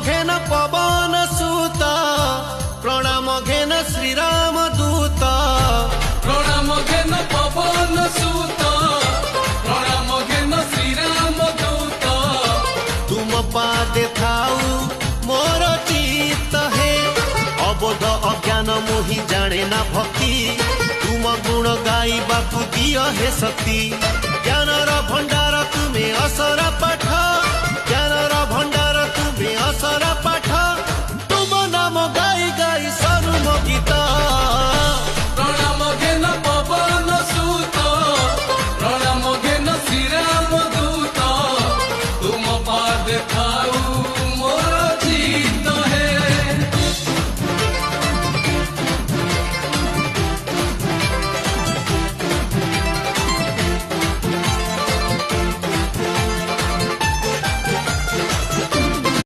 घेन पवन सुत प्रणाम घेन श्रीराम दूत प्रणाम घेन पवन सुत प्रणाम घेन श्रीराम दूत तुम पादे थाऊ मोर चित हे अबोध अज्ञान मोहि जाने ना भक्ति तुम गुण गाइबाकु दिय हे शक्ति ज्ञानर भंडार तुमे असर पाठ